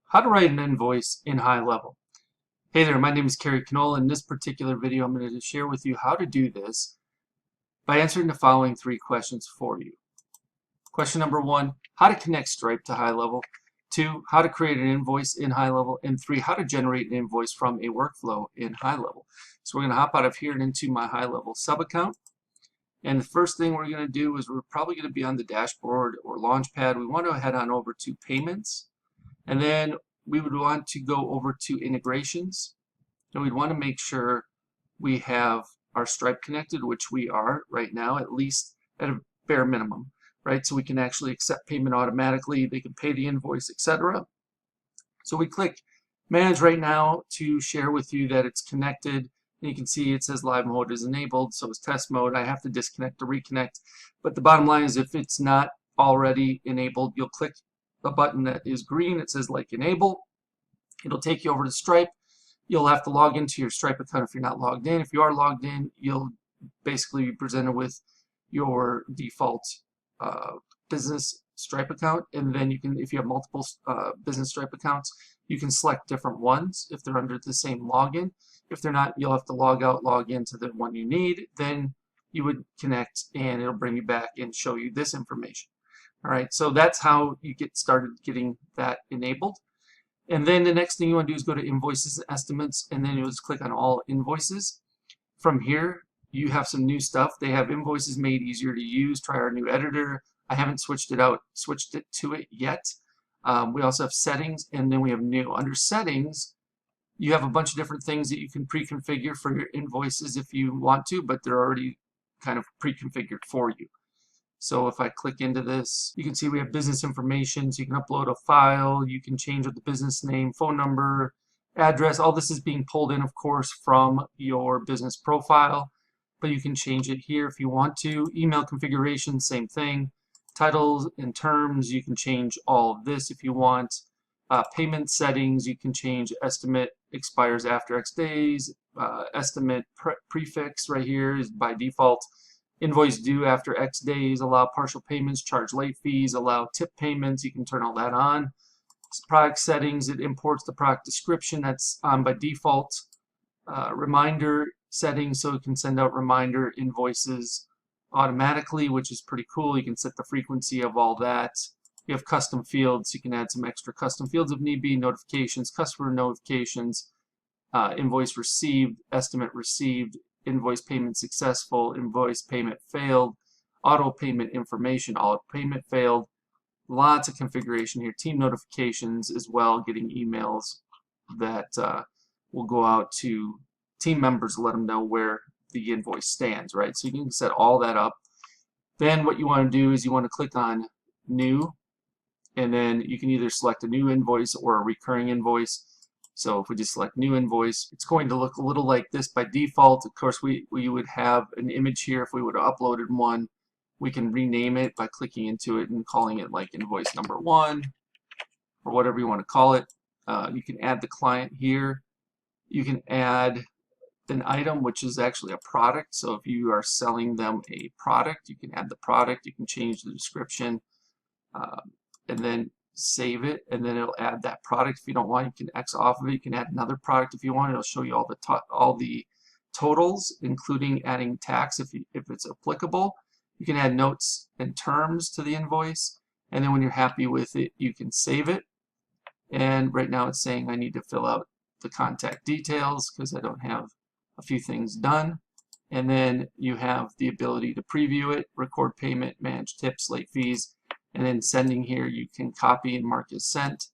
How to write an invoice in HighLevel. Hey there, my name is Kerry. In this particular video, I'm going to share with you how to do this by answering the following three questions for you. Question number one, how to connect Stripe to HighLevel. Two, how to create an invoice in HighLevel. And three, how to generate an invoice from a workflow in HighLevel. So we're going to hop out of here and into my HighLevel sub account. And the first thing we're going to do is we're probably going to be on the dashboard or launchpad. We want to head on over to payments. And then we would want to go over to integrations, and we'd want to make sure we have our Stripe connected, which we are right now, at least at a bare minimum, right? So we can actually accept payment automatically, they can pay the invoice, etc. So we click manage right now to share with you that it's connected. And you can see it says live mode is enabled, so it's test mode. I have to disconnect to reconnect. But the bottom line is if it's not already enabled, you'll click a button that is green. It says like enable. It'll take you over to Stripe. You'll have to log into your Stripe account if you're not logged in. If you are logged in, you'll basically be presented with your default business Stripe account, and then you can, if you have multiple business Stripe accounts, you can select different ones if they're under the same login. If they're not, you'll have to log out, log into the one you need. Then you would connect, and it'll bring you back and show you this information. All right, so that's how you get started getting that enabled. And then the next thing you want to do is go to invoices and estimates, and then you'll just click on all invoices. From here, you have some new stuff. They have invoices made easier to use. Try our new editor. I haven't switched it to it yet. We also have settings, and then we have new. Under settings, you have a bunch of different things that you can pre-configure for your invoices if you want to, but they're already kind of pre-configured for you. So if I click into this, you can see we have business information, so you can upload a file, you can change the business name, phone number, address. All this is being pulled in, of course, from your business profile, but you can change it here if you want to. Email configuration, same thing. Titles and terms, you can change all of this if you want. Payment settings, you can change estimate expires after X days. Estimate prefix right here is by default. Invoice due after X days, allow partial payments, charge late fees, allow tip payments. You can turn all that on. Product settings, it imports the product description. That's on by default. Reminder settings, so it can send out reminder invoices automatically, which is pretty cool. You can set the frequency of all that. You have custom fields. You can add some extra custom fields if need be. Notifications, customer notifications, invoice received, estimate received, invoice payment successful, invoice payment failed, auto payment information, auto payment failed. Lots of configuration here. Team notifications as well, getting emails that will go out to team members to let them know where the invoice stands, right? So you can set all that up. Then what you want to do is you want to click on new, and then you can either select a new invoice or a recurring invoice. So if we just select new invoice, it's going to look a little like this by default. Of course, we would have an image here. If we would have uploaded one, we can rename it by clicking into it and calling it like invoice number 1 or whatever you want to call it. You can add the client here. You can add an item, which is actually a product. So if you are selling them a product, you can add the product. You can change the description and then save it, and then it'll add that product. If you don't want, you can X off of it. You can add another product if you want. It'll show you all the totals, including adding tax if it's applicable. You can add notes and terms to the invoice, and then when you're happy with it, you can save it. And right now it's saying I need to fill out the contact details because I don't have a few things done. And then you have the ability to preview it, record payment, manage tips, late fees. And then sending here, you can copy and mark as sent,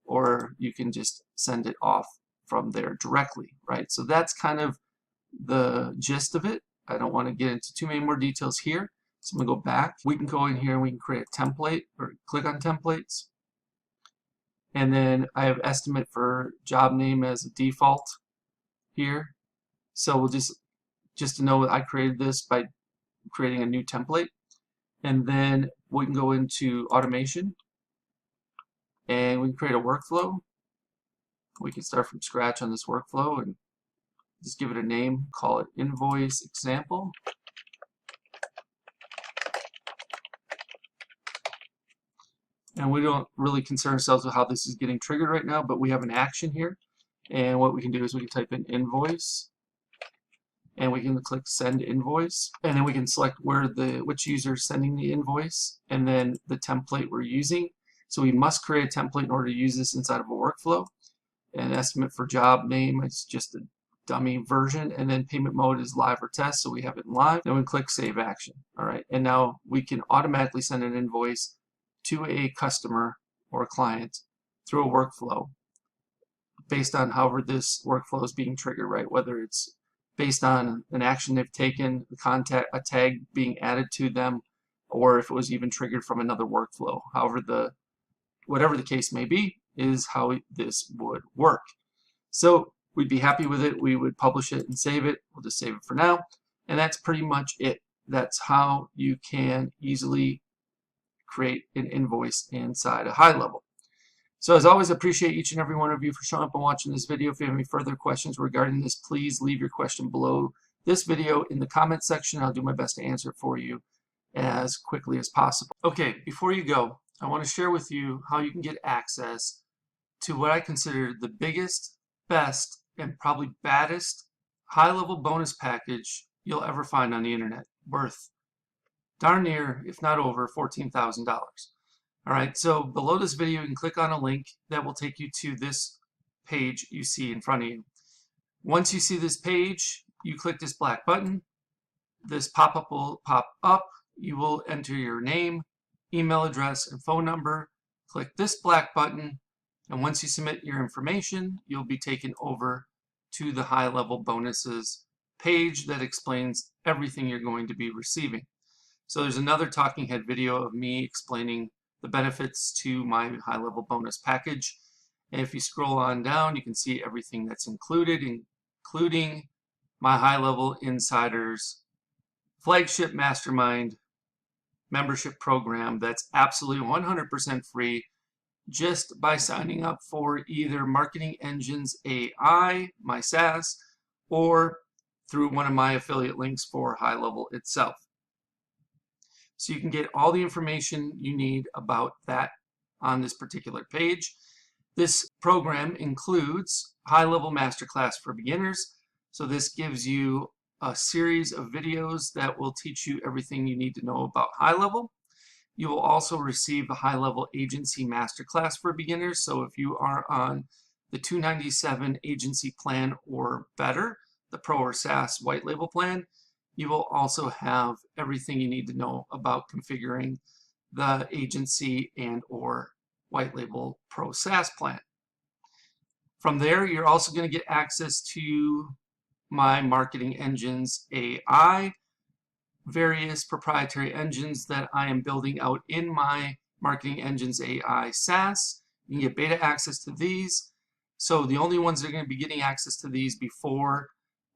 or you can just send it off from there directly, right? So that's kind of the gist of it. I don't want to get into too many more details here. So I'm going to go back. We can go in here and we can create a template, or click on templates. And then I have estimate for job name as a default here. So we'll just to know I created this by creating a new template. And then we can go into automation, and we can create a workflow. We can start from scratch on this workflow and just give it a name, call it invoice example. and we don't really concern ourselves with how this is getting triggered right now, but we have an action here, and what we can do is we can type in invoice, and we can click send invoice, and then we can select which user is sending the invoice, and then the template we're using. So we must create a template in order to use this inside of a workflow. An estimate for job name is just a dummy version, and then payment mode is live or test, so we have it in live. Then we click save action. All right, and now we can automatically send an invoice to a customer or a client through a workflow based on however this workflow is being triggered, right? Whether it's based on an action they've taken, a tag being added to them, or if it was even triggered from another workflow. However, whatever the case may be, is how this would work. So we'd be happy with it. We would publish it and save it. We'll just save it for now. And that's pretty much it. That's how you can easily create an invoice inside of HighLevel. So as always, I appreciate each and every one of you for showing up and watching this video. If you have any further questions regarding this, please leave your question below this video in the comment section. I'll do my best to answer it for you as quickly as possible. Okay, before you go, I want to share with you how you can get access to what I consider the biggest, best, and probably baddest high-level bonus package you'll ever find on the internet, worth darn near, if not over, $14,000. All right, so below this video, you can click on a link that will take you to this page you see in front of you. Once you see this page, you click this black button. This pop-up will pop up. You will enter your name, email address, and phone number. Click this black button, and once you submit your information, you'll be taken over to the HighLevel bonuses page that explains everything you're going to be receiving. So there's another talking head video of me explaining the benefits to my HighLevel bonus package. And if you scroll on down, you can see everything that's included, including my HighLevel Insiders flagship mastermind membership program that's absolutely 100% free just by signing up for either Marketing Engines A.I, my SaaS, or through one of my affiliate links for HighLevel itself. So you can get all the information you need about that on this particular page. This program includes HighLevel Masterclass for beginners. So this gives you a series of videos that will teach you everything you need to know about HighLevel. You will also receive a HighLevel Agency Masterclass for beginners. So if you are on the $297 agency plan or better, the Pro or SaaS white label plan, you will also have everything you need to know about configuring the agency and or white label Pro SaaS plan. From there, you're also going to get access to my Marketing Engines AI, various proprietary engines that I am building out in my Marketing Engines AI SaaS. You can get beta access to these. So the only ones that are going to be getting access to these before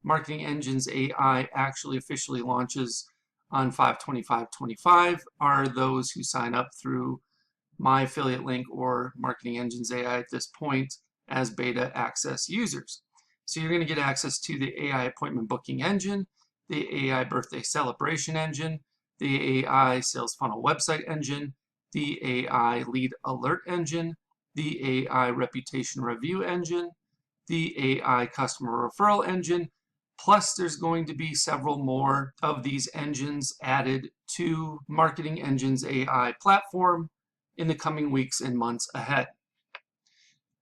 Marketing Engines AI actually officially launches on 5/25/25 are those who sign up through my affiliate link or Marketing Engines AI at this point as beta access users. So you're going to get access to the AI appointment booking engine, the AI birthday celebration engine, the AI sales funnel website engine, the AI lead alert engine, the AI reputation review engine, the AI customer referral engine, plus there's going to be several more of these engines added to Marketing Engines AI platform in the coming weeks and months ahead.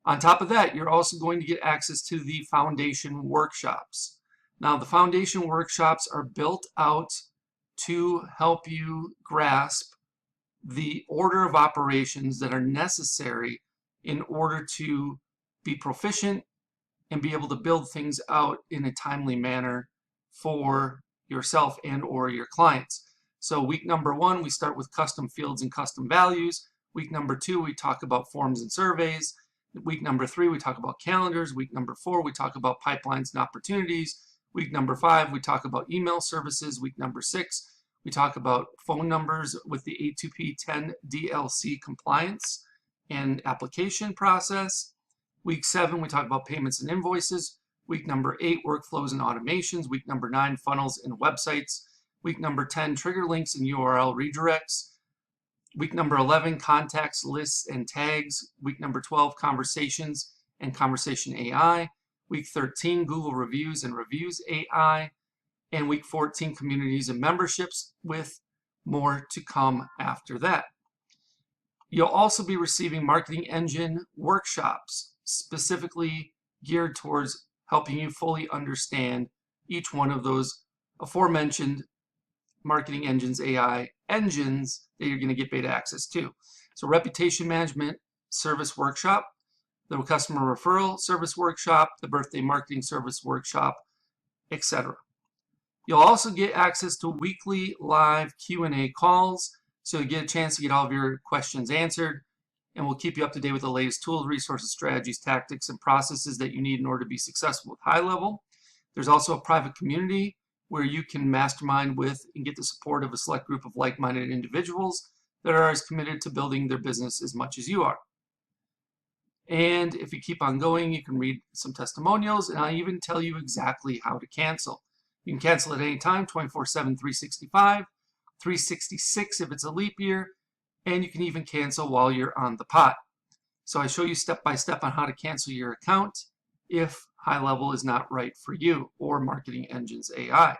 On top of that, you're also going to get access to the foundation workshops. Now, the foundation workshops are built out to help you grasp the order of operations that are necessary in order to be proficient and be able to build things out in a timely manner for yourself and or your clients. So week number 1, we start with custom fields and custom values. Week number 2, we talk about forms and surveys. Week number 3, we talk about calendars. Week number 4, we talk about pipelines and opportunities. Week number 5, we talk about email services. Week number 6, we talk about phone numbers with the A2P10 DLC compliance and application process. Week 7, we talk about payments and invoices. Week number 8, workflows and automations. Week number 9, funnels and websites. Week number 10, trigger links and URL redirects. Week number 11, contacts, lists, and tags. Week number 12, conversations and conversation AI. Week 13, Google reviews and reviews AI. And week 14, communities and memberships, with more to come after that. You'll also be receiving marketing engine workshops specifically geared towards helping you fully understand each one of those aforementioned Marketing Engines AI engines that you're going to get beta access to. So reputation management service workshop, the customer referral service workshop, the birthday marketing service workshop, etc. You'll also get access to weekly live Q&A calls, so you get a chance to get all of your questions answered, and we'll keep you up to date with the latest tools, resources, strategies, tactics, and processes that you need in order to be successful with HighLevel. There's also a private community where you can mastermind with and get the support of a select group of like-minded individuals that are as committed to building their business as much as you are. And if you keep on going, you can read some testimonials, and I'll even tell you exactly how to cancel. You can cancel at any time, 24/7, 365, 366 if it's a leap year, and you can even cancel while you're on the pot. So I show you step by step on how to cancel your account if HighLevel is not right for you, or Marketing Engines AI.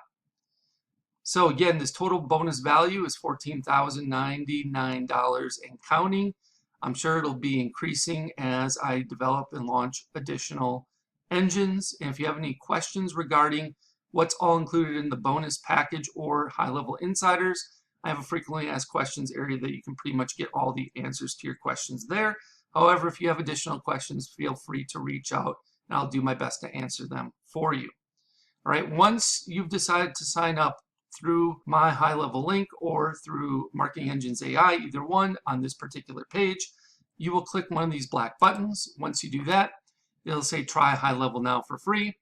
So again, this total bonus value is $14,099 and counting. I'm sure it'll be increasing as I develop and launch additional engines. And if you have any questions regarding what's all included in the bonus package or HighLevel Insiders, I have a frequently asked questions area that you can pretty much get all the answers to your questions there. However, if you have additional questions, feel free to reach out and I'll do my best to answer them for you. All right, once you've decided to sign up through my HighLevel link or through Marketing Engines AI, either one on this particular page, you will click one of these black buttons. Once you do that, it'll say try HighLevel now for free,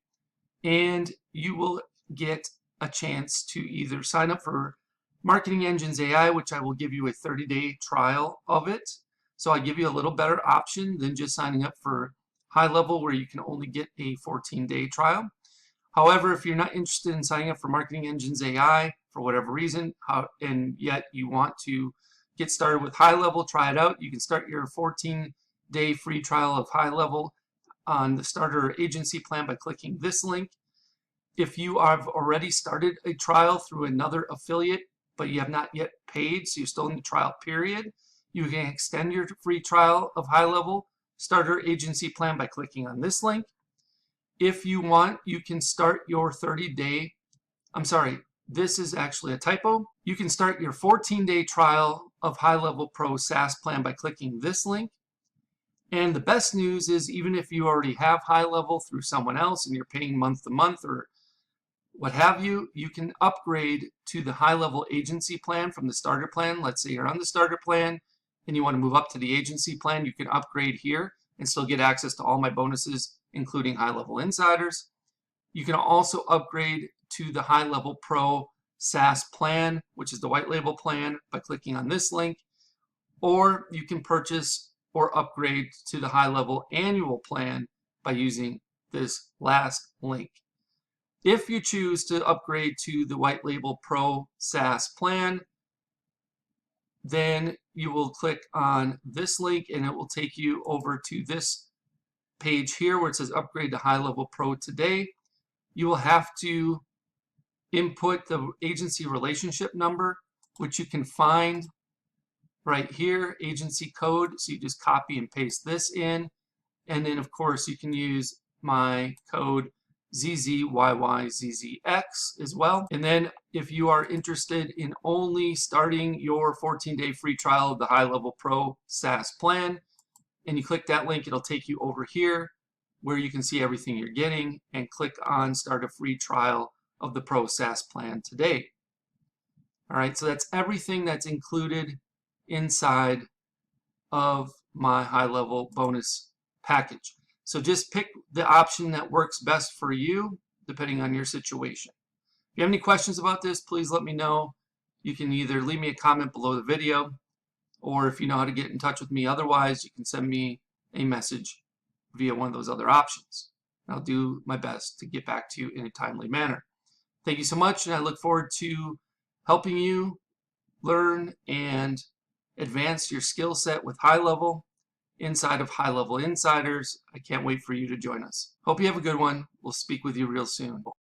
and you will get a chance to either sign up for Marketing Engines AI, which I will give you a 30-day trial of it. So I give you a little better option than just signing up for HighLevel, where you can only get a 14-day trial. However, if you're not interested in signing up for Marketing Engines AI for whatever reason, and yet you want to get started with HighLevel, try it out, you can start your 14-day free trial of HighLevel on the starter agency plan by clicking this link. If you have already started a trial through another affiliate, but you have not yet paid, so you're still in the trial period, you can extend your free trial of HighLevel starter agency plan by clicking on this link. If you want, you can start your 30-day, this is actually a typo. You can start your 14-day trial of HighLevel Pro SaaS plan by clicking this link. And the best news is, even if you already have HighLevel through someone else and you're paying month to month or what have you, you can upgrade to the HighLevel agency plan from the starter plan. Let's say you're on the starter plan and you want to move up to the agency plan, you can upgrade here and still get access to all my bonuses, including HighLevel Insiders. You can also upgrade to the HighLevel Pro SaaS plan, which is the white label plan, by clicking on this link. Or you can purchase or upgrade to the HighLevel annual plan by using this last link. If you choose to upgrade to the white label Pro SaaS plan, then you will click on this link and it will take you over to this page here where it says upgrade to HighLevel Pro today. You will have to input the agency relationship number, which you can find right here, agency code. So you just copy and paste this in. And then of course you can use my code ZZYYZZX as well. And then if you are interested in only starting your 14-day free trial of the HighLevel Pro SaaS plan, and you click that link, it'll take you over here where you can see everything you're getting, and click on start a free trial of the Pro SaaS plan today. All right, so that's everything that's included inside of my HighLevel bonus package. So just pick the option that works best for you, depending on your situation. If you have any questions about this, please let me know. You can either leave me a comment below the video, or if you know how to get in touch with me otherwise, you can send me a message via one of those other options. I'll do my best to get back to you in a timely manner. Thank you so much, and I look forward to helping you learn and advance your skill set with HighLevel inside of HighLevel Insiders. I can't wait for you to join us. Hope you have a good one. We'll speak with you real soon.